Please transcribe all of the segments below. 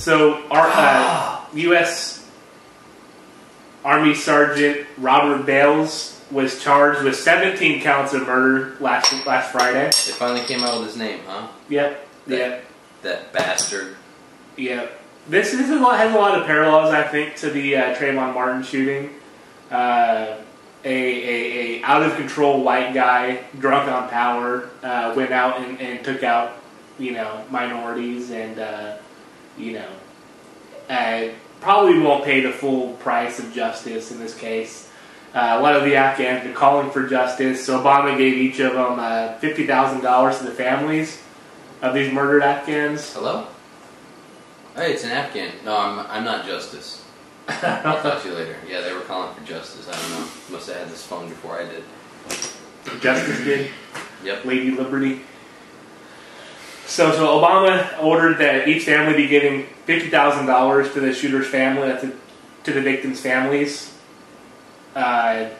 So, our U.S. Army Sergeant Robert Bales was charged with 17 counts of murder last Friday. They finally came out with his name, huh? Yep. That bastard. Yep. This has a lot of parallels, I think, to the Trayvon Martin shooting. A out of control white guy, drunk on power, went out and took out, minorities, and probably won't pay the full price of justice in this case. A lot of the Afghans are calling for justice. So Obama gave each of them $50,000 to the families of these murdered Afghans. Hello? Hey, it's an Afghan. No, I'm not Justice. I'll talk to you later. Yeah, they were calling for justice. I don't know. Must have had this phone before I did. Justice did? Yep. Lady Liberty. So Obama ordered that each family be giving $50,000 to the shooter's family, to the victims' families. But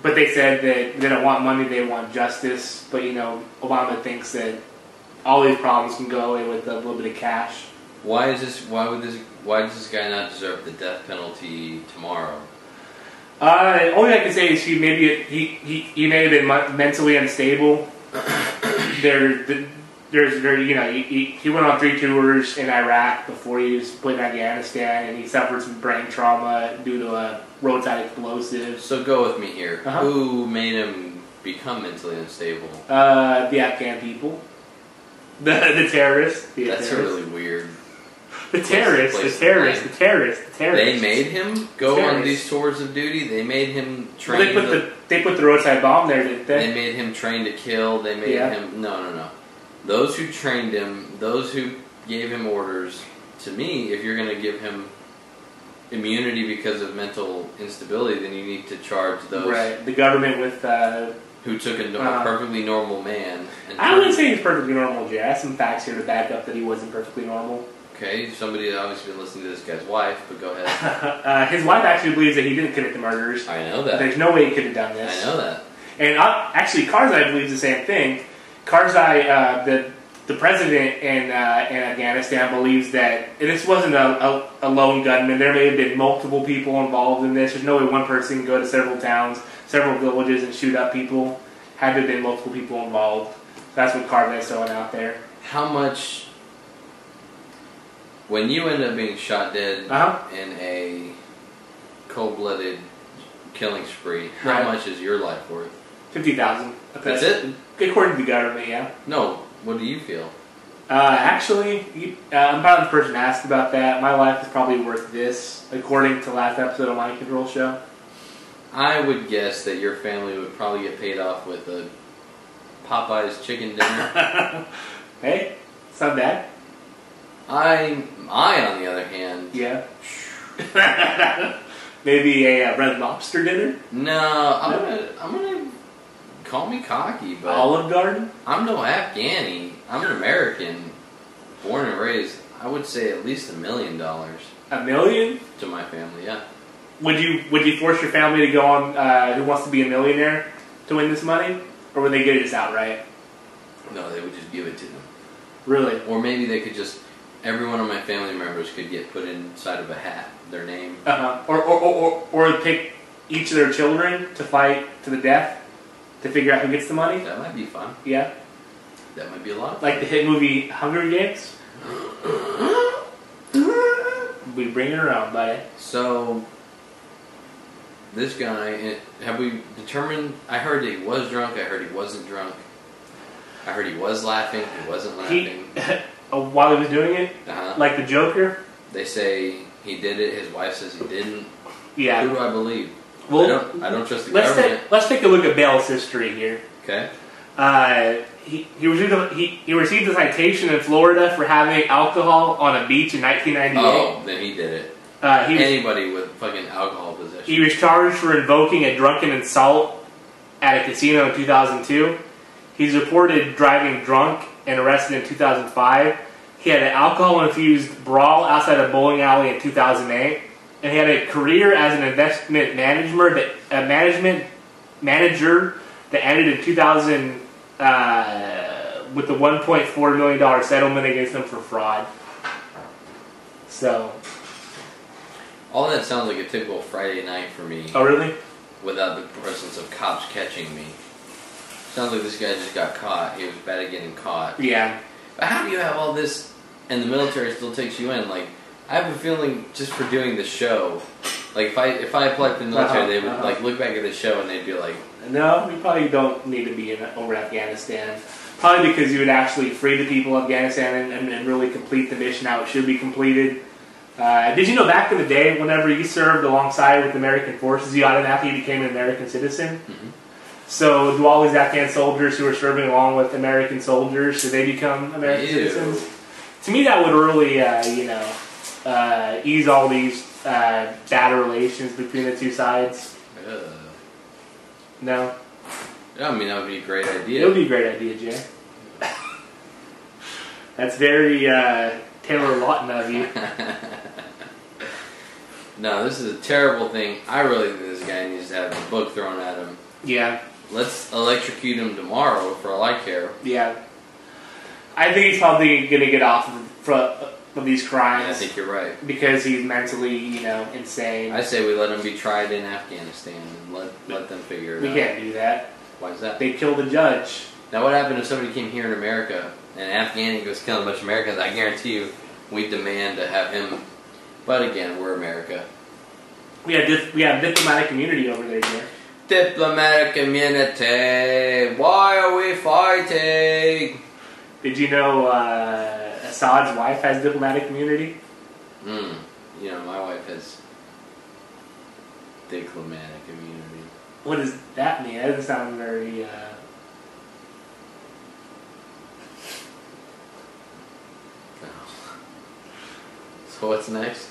they said that they don't want money, they want justice. But, Obama thinks that all these problems can go away with a little bit of cash. Why does this guy not deserve the death penalty tomorrow? Only I can say is he may have been mentally unstable. He went on 3 tours in Iraq before he was put in Afghanistan, and he suffered some brain trauma due to a roadside explosive. So go with me here. Who made him become mentally unstable? The Afghan people. The terrorists. That's really weird. The terrorists. They made him go on these tours of duty. They made him train. Well, they put the roadside bomb there, didn't they? They made him train to kill. They made him. No. Those who trained him, those who gave him orders. To me, if you're going to give him immunity because of mental instability, then you need to charge those. Right. The government with. Who took a perfectly normal man. I wouldn't say he's perfectly normal, Jay. I have some facts here to back up that he wasn't perfectly normal. Okay, somebody had obviously been listening to this guy's wife, but go ahead. His wife actually believes that he didn't commit the murders. I know that. There's no way he could have done this. I know that. And actually, Karzai believes the same thing. Karzai, the president in Afghanistan, believes that this wasn't a lone gunman. There may have been multiple people involved in this. There's no way one person can go to several towns, several villages, and shoot up people. Had there been multiple people involved. That's what Karzai is throwing out there. How much... When you end up being shot dead in a cold-blooded killing spree, how much is your life worth? $50,000. That's it? According to the government, yeah. No. What do you feel? Actually, I'm probably the person asked about that. My life is probably worth this, according to last episode of Mind Control Show. I would guess that your family would probably get paid off with a Popeye's chicken dinner. Hey, it's not bad. I, on the other hand... Yeah. Maybe a Red Lobster dinner? No, I'm gonna call me cocky, but... Olive Garden? I'm no Afghani. I'm an American, born and raised. I would say at least $1 million. $1 million? To my family, yeah. Would you force your family to go on Who Wants to Be a Millionaire to win this money? Or would they get it just outright? No, they would just give it to them. Really? Or maybe they could just... Every one of my family members could get put inside of a hat, their name. Or pick each of their children to fight to the death to figure out who gets the money. That might be fun. Yeah. That might be a lot of fun. Like the hit movie Hunger Games. We bring it around, buddy. So, this guy, have we determined... I heard that he was drunk, I heard he wasn't drunk. I heard he was laughing, he wasn't laughing. While he was doing it? Like the Joker? They say he did it, his wife says he didn't. Yeah. Who do I believe? Well, I don't trust the government. Let's take a look at Bale's history here. Okay. He received a citation in Florida for having alcohol on a beach in 1998. Oh, then he did it. Anybody with fucking alcohol possession. He was charged for invoking a drunken assault at a casino in 2002. He's reported driving drunk and arrested in 2005. He had an alcohol-infused brawl outside a bowling alley in 2008. And he had a career as an investment manager that ended in 2000 with the $1.4 million settlement against him for fraud. So. All that sounds like a typical Friday night for me. Oh, really? Without the presence of cops catching me. Sounds like this guy just got caught. He was bad at getting caught. Yeah. But how do you have all this, and the military still takes you in? Like, I have a feeling just for doing the show, like if I applied for the military, they would like look back at the show and they'd be like, no, you probably don't need to be over Afghanistan. Probably because you would actually free the people of Afghanistan and really complete the mission how it should be completed. Did you know back in the day, whenever you served alongside with American forces, you automatically became an American citizen? Mm-hmm. So do all these Afghan soldiers who are serving along with American soldiers, do they become American citizens? To me, that would really, ease all these bad relations between the two sides. No? Yeah, I mean, that would be a great idea. It would be a great idea, Jay. That's very Taylor Lawton of you. No, this is a terrible thing. I really think this guy needs to have a book thrown at him. Yeah. Let's electrocute him tomorrow for all I care. Yeah. I think he's probably going to get off of these crimes. Yeah, I think you're right. Because he's mentally, insane. I say we let him be tried in Afghanistan and let them figure it out. We can't do that. Why is that? They killed a judge. Now what happened if somebody came here in America and an Afghani goes killing a bunch of Americans? I guarantee you we demand to have him. But again, we're America. We have diplomatic immunity over there, Jay. Diplomatic immunity. Why are we fighting? Did you know Assad's wife has diplomatic immunity? My wife has diplomatic immunity. What does that mean? That doesn't sound very... So what's next?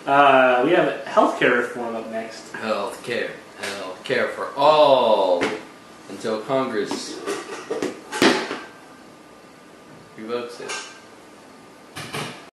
We have healthcare reform up next. Healthcare for all until Congress revokes it.